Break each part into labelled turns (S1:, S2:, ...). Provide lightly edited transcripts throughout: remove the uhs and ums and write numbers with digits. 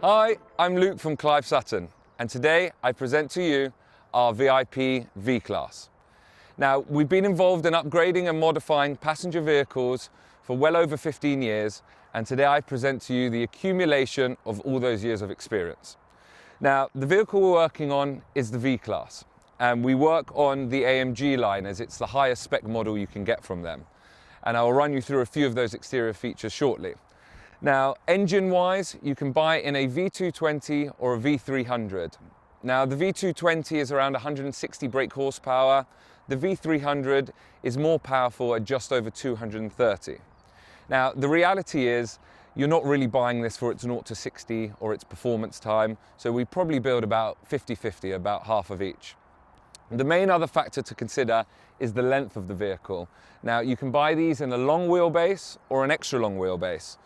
S1: Hi, I'm Luke from Clive Sutton, and today I present to you our VIP V Class. Now, we've been involved in upgrading and modifying passenger vehicles for well over 15 years, and today I present to you the accumulation of all those years of experience. Now, the vehicle we're working on is the V Class, and we work on the AMG line as it's the highest spec model you can get from them. And I'll run you through a few of those exterior features shortly. Now, engine-wise, you can buy in a V220 or a V300. Now, the V220 is around 160 brake horsepower. The V300 is more powerful at just over 230. Now, the reality is, you're not really buying this for its 0 to 60 or its performance time, so we probably build about 50-50, about half of each. The main other factor to consider is the length of the vehicle. Now, you can buy these in a long wheelbase or an extra long wheelbase.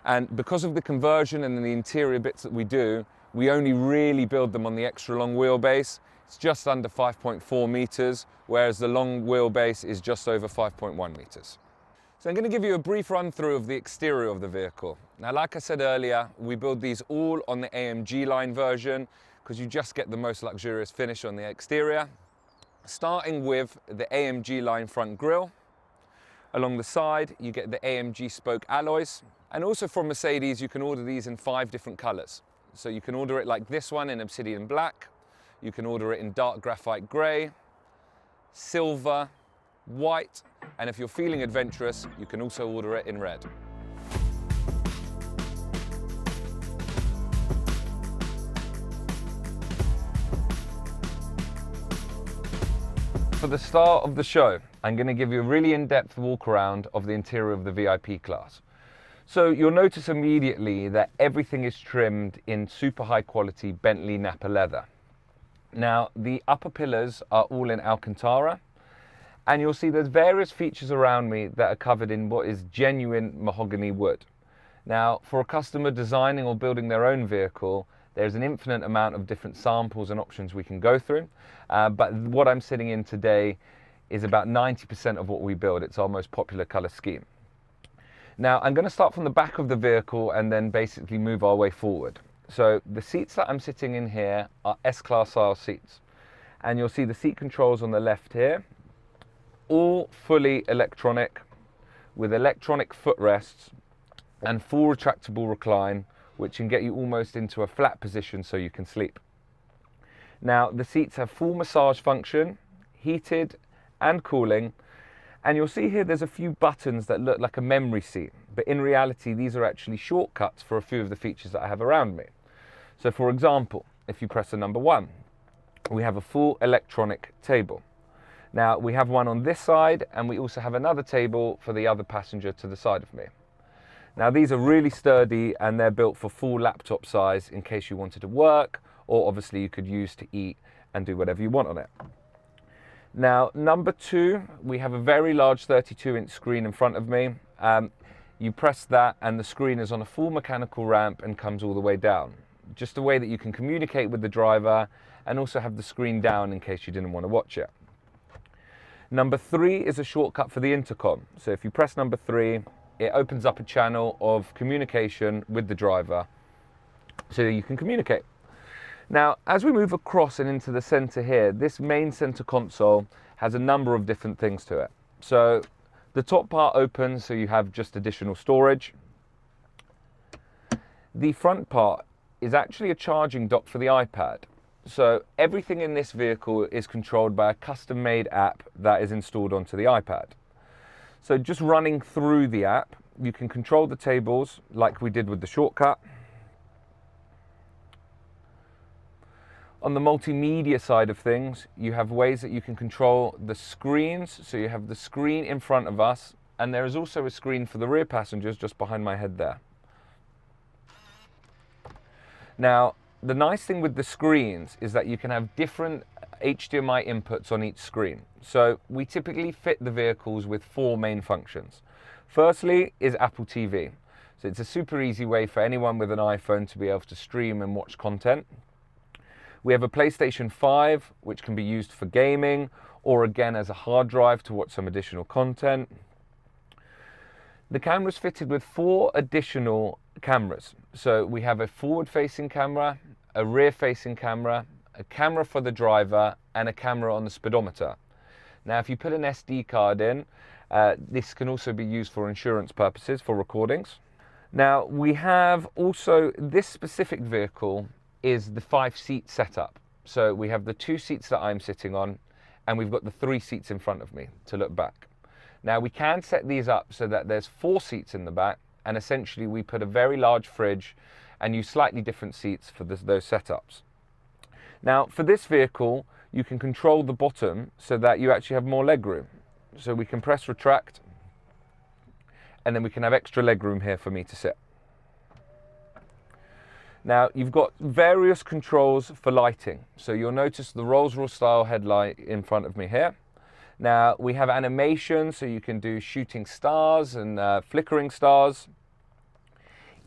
S1: And because of the conversion and the interior bits that we do, we only really build them on the extra long wheelbase. It's just under 5.4 meters, whereas the long wheelbase is just over 5.1 meters. So I'm going to give you a brief run through of the exterior of the vehicle. Now, like I said earlier, we build these all on the AMG line version because you just get the most luxurious finish on the exterior. Starting with the AMG line front grille. Along the side, you get the AMG spoke alloys. And also from Mercedes, you can order these in 5 different colors. So you can order it like this one in obsidian black. You can order it in dark graphite gray, silver, white, and if you're feeling adventurous, you can also order it in red. For the start of the show, I'm going to give you a really in-depth walk around of the interior of the VIP class. So you'll notice immediately that everything is trimmed in super high quality Bentley Napa leather. Now, the upper pillars are all in Alcantara, and you'll see there's various features around me that are covered in what is genuine mahogany wood. Now, for a customer designing or building their own vehicle, there's an infinite amount of different samples and options we can go through, but what I'm sitting in today is about 90% of what we build. It's our most popular color scheme. Now, I'm going to start from the back of the vehicle and then basically move our way forward. So the seats that I'm sitting in here are S-Class style seats. And you'll see the seat controls on the left here, all fully electronic with electronic footrests and full retractable recline, which can get you almost into a flat position so you can sleep. Now, the seats have full massage function, heated and cooling. And you'll see here there's a few buttons that look like a memory seat, but in reality these are actually shortcuts for a few of the features that I have around me. So for example, if you press the number 1, we have a full electronic table. Now we have one on this side and we also have another table for the other passenger to the side of me. Now these are really sturdy and they're built for full laptop size in case you wanted to work, or obviously you could use to eat and do whatever you want on it. Now, number 2, we have a very large 32-inch screen in front of me. You press that and the screen is on a full mechanical ramp and comes all the way down. Just a way that you can communicate with the driver and also have the screen down in case you didn't want to watch it. Number 3 is a shortcut for the intercom. So if you press number 3, it opens up a channel of communication with the driver so you can communicate. Now, as we move across and into the center here, this main center console has a number of different things to it. So the top part opens, so you have just additional storage. The front part is actually a charging dock for the iPad. So everything in this vehicle is controlled by a custom-made app that is installed onto the iPad. So just running through the app, you can control the tables like we did with the shortcut. On the multimedia side of things, you have ways that you can control the screens. So you have the screen in front of us, and there is also a screen for the rear passengers just behind my head there. Now, the nice thing with the screens is that you can have different HDMI inputs on each screen. So we typically fit the vehicles with 4 main functions. Firstly is Apple TV. So it's a super easy way for anyone with an iPhone to be able to stream and watch content. We have a PlayStation 5, which can be used for gaming, or again as a hard drive to watch some additional content. The camera's fitted with 4 additional cameras. So we have a forward-facing camera, a rear-facing camera, a camera for the driver, and a camera on the speedometer. Now, if you put an SD card in, this can also be used for insurance purposes, for recordings. Now, we have also, this specific vehicle is the 5-seat setup. So we have the 2 seats that I'm sitting on, and we've got the 3 seats in front of me to look back. Now, we can set these up so that there's 4 seats in the back, and essentially we put a very large fridge and use slightly different seats for those setups. Now, for this vehicle, you can control the bottom so that you actually have more leg room. So we can press retract, and then we can have extra leg room here for me to sit. Now, you've got various controls for lighting. So you'll notice the Rolls-Royce style headlight in front of me here. Now, we have animation, so you can do shooting stars and flickering stars.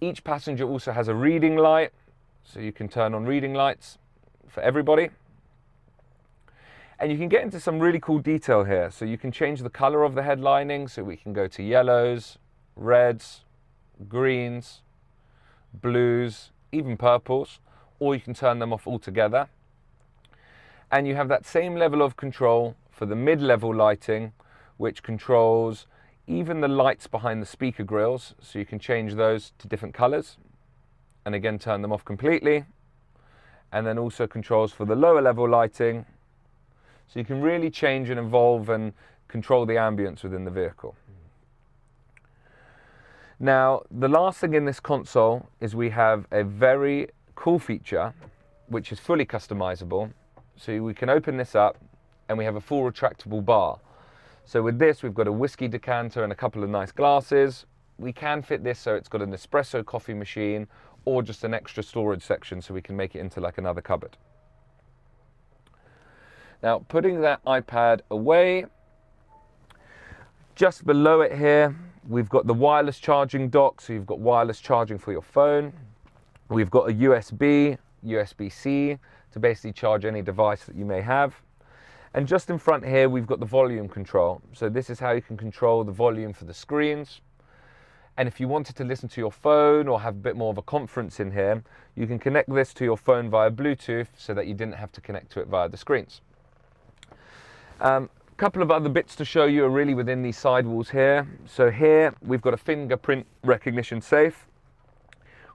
S1: Each passenger also has a reading light, so you can turn on reading lights for everybody. And you can get into some really cool detail here. So you can change the color of the headlining, so we can go to yellows, reds, greens, blues, even purples, or you can turn them off altogether. And you have that same level of control for the mid-level lighting, which controls even the lights behind the speaker grills, so you can change those to different colors, and again turn them off completely. And then also controls for the lower level lighting, so you can really change and evolve and control the ambience within the vehicle. Now, the last thing in this console is we have a very cool feature, which is fully customizable. So we can open this up and we have a full retractable bar. So with this, we've got a whiskey decanter and a couple of nice glasses. We can fit this so it's got an espresso coffee machine or just an extra storage section so we can make it into like another cupboard. Now, putting that iPad away, just below it here, we've got the wireless charging dock, so you've got wireless charging for your phone. We've got a USB, USB-C to basically charge any device that you may have. And just in front here, we've got the volume control. So this is how you can control the volume for the screens. And if you wanted to listen to your phone or have a bit more of a conference in here, you can connect this to your phone via Bluetooth so that you didn't have to connect to it via the screens. A couple of other bits to show you are really within these sidewalls here. So here we've got a fingerprint recognition safe.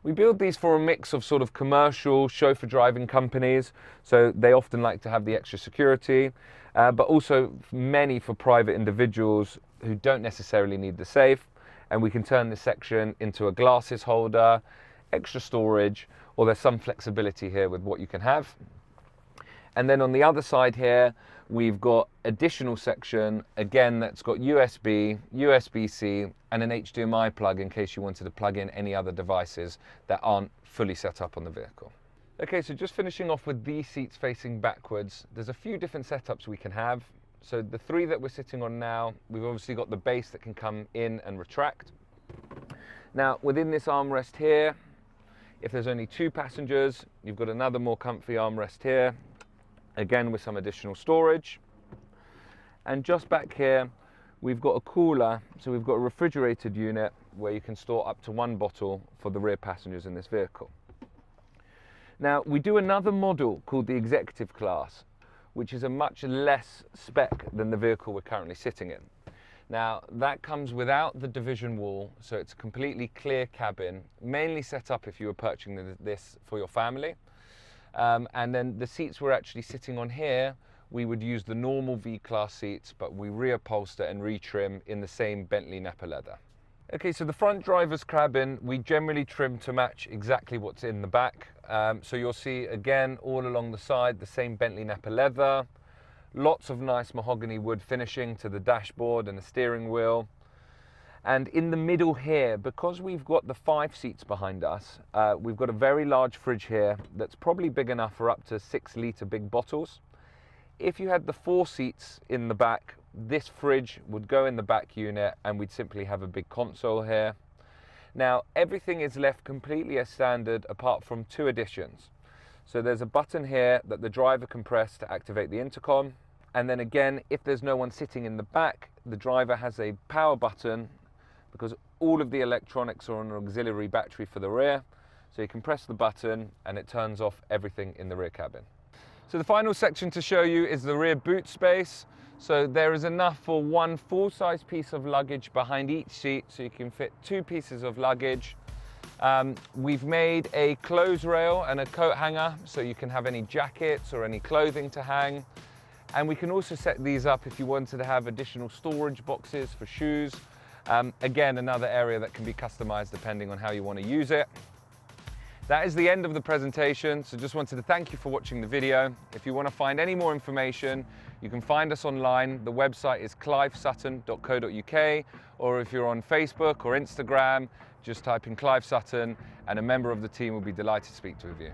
S1: We build these for a mix of sort of commercial chauffeur driving companies, so they often like to have the extra security, but also many for private individuals who don't necessarily need the safe. And we can turn this section into a glasses holder, extra storage, or there's some flexibility here with what you can have. And then on the other side here, we've got additional section, again, that's got USB, USB-C, and an HDMI plug in case you wanted to plug in any other devices that aren't fully set up on the vehicle. Okay, so just finishing off with these seats facing backwards, there's a few different setups we can have. So the 3 that we're sitting on now, we've obviously got the base that can come in and retract. Now, within this armrest here, if there's only 2 passengers, you've got another more comfy armrest here, again with some additional storage. And just back here, we've got a cooler, so we've got a refrigerated unit where you can store up to 1 bottle for the rear passengers in this vehicle. Now, we do another model called the Executive Class, which is a much less spec than the vehicle we're currently sitting in. Now, that comes without the division wall, so it's a completely clear cabin, mainly set up if you were purchasing this for your family. And then the seats we're actually sitting on here, we would use the normal V-Class seats, but we reupholster and retrim in the same Bentley Napa leather. Okay, so the front driver's cabin, we generally trim to match exactly what's in the back. So you'll see, again, all along the side, the same Bentley Napa leather, lots of nice mahogany wood finishing to the dashboard and the steering wheel. And in the middle here, because we've got the 5 seats behind us, we've got a very large fridge here that's probably big enough for up to 6-litre big bottles. If you had the 4 seats in the back, this fridge would go in the back unit and we'd simply have a big console here. Now, everything is left completely as standard apart from 2 additions. So there's a button here that the driver can press to activate the intercom. And then again, if there's no one sitting in the back, the driver has a power button, because all of the electronics are on an auxiliary battery for the rear. So you can press the button and it turns off everything in the rear cabin. So the final section to show you is the rear boot space. So there is enough for one full-size piece of luggage behind each seat, so you can fit 2 pieces of luggage. We've made a clothes rail and a coat hanger, so you can have any jackets or any clothing to hang. And we can also set these up if you wanted to have additional storage boxes for shoes. Again, another area that can be customized depending on how you want to use it. That is the end of the presentation, so just wanted to thank you for watching the video. If you want to find any more information, you can find us online. The website is clivesutton.co.uk, or if you're on Facebook or Instagram, just type in Clive Sutton and a member of the team will be delighted to speak with you.